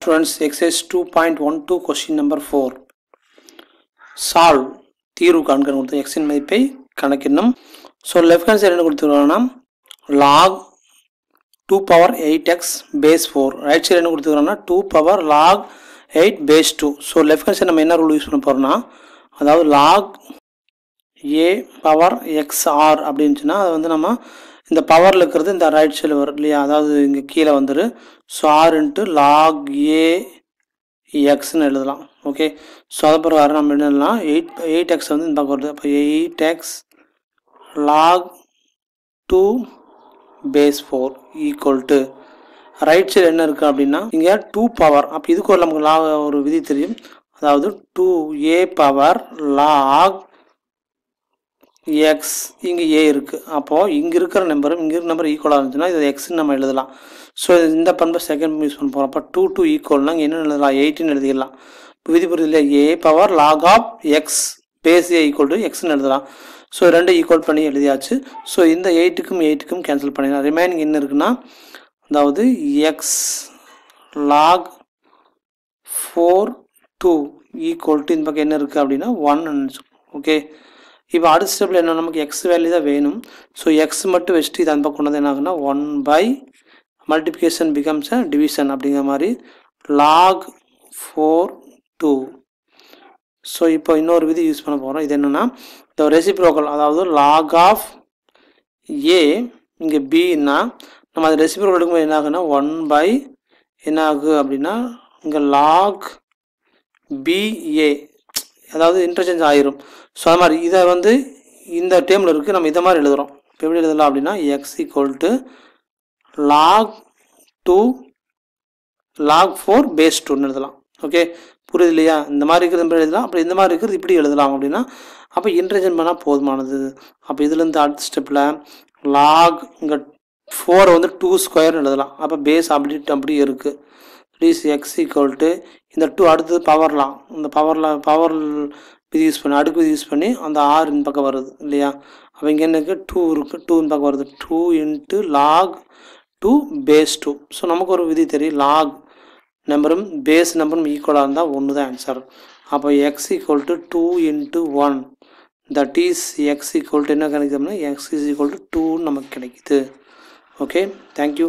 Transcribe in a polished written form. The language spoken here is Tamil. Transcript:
Students, exercise 2.12 question number 4. Solve தீர்வு காண்க கொடுத்து x இன் மதிப்பை கணக்கிடணும். So left hand side என்ன கொடுத்துருக்காங்கன்னா log 2 power 8x base 4. Right side என்ன கொடுத்துருக்காங்கன்னா 2 power log 8 base 2. So left hand side நம்ம என்ன ரூல் யூஸ் பண்ண போறோம்னா அதாவது log a power xr அப்படினுச்சுனா அது வந்து நம்ம இந்த பவர்ல இருக்கிறது இந்த ரைட் சைடுல வரும் இல்லையா, அதாவது இங்க கீழே வந்துரு. So r into log a xன்னு எழுதலாம். ஓகே, ஸோ அதை பிறகு நம்ம என்ன எழுதலாம், 8x வந்து இந்த பக்கம் வருது. அப்போ 8x log 2 base 4 equal to right side என்ன இருக்குது அப்படின்னா இங்கே 2 பவர். அப்போ இதுக்கு ஒரு நமக்கு ஒரு விதி தெரியும், அதாவது 2a பவர் log x இங்கே a இருக்குது. அப்போது இங்கே இருக்கிற நம்பரும் இங்கே இருக்கிற நம்பர் ஈக்குவலாக இருந்துச்சுன்னா இது எக்ஸ்ன்னு நம்ம எழுதலாம். ஸோ இந்த பண்பை செகண்ட் யூஸ் பண்ண போகிறோம். அப்போ 2 ஈக்குவல்னா இங்கே என்ன எழுதலாம், 18 எழுதிடலாம். விதி புரியுது இல்லையா, a power log of x base a equal to எக்ஸ்ன்னு எழுதலாம். ஸோ ரெண்டு ஈக்குவல் பண்ணி எழுதியாச்சு. ஸோ இந்த 8க்கும் கேன்சல் பண்ணிடலாம். ரிமைனிங் என்ன இருக்குன்னா அதாவது எக்ஸ் லாக் 4 ஈக்குவல் டு இந்த பக்கம் என்ன இருக்குது அப்படின்னா 1. ஓகே, இப்போ அடுத்த ஸ்டெப்பில் என்ன, நமக்கு எக்ஸ் வேல்யூ தான் வேணும். ஸோ எக்ஸ் மட்டும் வச்சுட்டு இது அந்த பக்கம் கொண்டு வந்து என்ன ஆகுனா 1 by multiplication becomes a division அப்படிங்கிற மாதிரி log 4 2. ஸோ இப்போ இன்னொரு விதி யூஸ் பண்ண போகிறோம். இது என்னென்னா இந்த ரெசிப்ரோக்கல், அதாவது log ஆஃப் ஏ இங்கே பின்னா நம்ம அது ரெசிப்ரோக்கல் எடுக்கும்போது என்ன ஆகுனா 1 by என்ன ஆகு அப்படின்னா இங்கே log பிஏ, அதாவது இன்டர்சேஞ்ச் ஆயிரும். ஸோ அது மாதிரி இதை வந்து இந்த டேர்மில் இருக்குது, நம்ம இதை மாதிரி எழுதுகிறோம். இப்போ எப்படி எழுதலாம் அப்படின்னா X equal to log 2 log 4 base 2ன்னு எழுதலாம். ஓகே, புரியுது இல்லையா, இந்த மாதிரி இருக்கிறது எழுதலாம். அப்புறம் இந்த மாதிரி இருக்கிறது இப்படி எழுதலாம் அப்படின்னா அப்போ இன்டர்சேஞ்ச் பண்ணால் போதுமானது. அப்போ இதுலேருந்து அடுத்த ஸ்டெப்பில் log இங்கே 4 வந்து 2 ஸ்கொயர்னு எழுதலாம். அப்போ பேஸ் அப்படி இருக்குது. ப்ளீஸ் எக்ஸ் ஈக்குவல் டு இந்த 2 அடுத்தது பவர்லாம், இந்த பவர் விதி யூஸ் பண்ணி அடுக்கு விதி யூஸ் பண்ணி அந்த 6 இந்த பக்கம் வருது இல்லையா. அப்போ இங்கே என்ன இருக்குது 2 இருக்குது, 2 இந்த பக்கம் வருது. 2 into log 2 base 2. ஸோ நமக்கு ஒரு விதி தெரியும், லாக் நம்பரும் பேஸ் நம்பரும் ஈக்குவலாக இருந்தால் 1 தான் ஆன்சர். அப்போ X equal to 2 into 1 that is X equal to என்ன கிடைக்குதுன்னா எக்ஸ் இஸ் ஈக்குவல் டு 2 நமக்கு கிடைக்குது. Okay, thank you.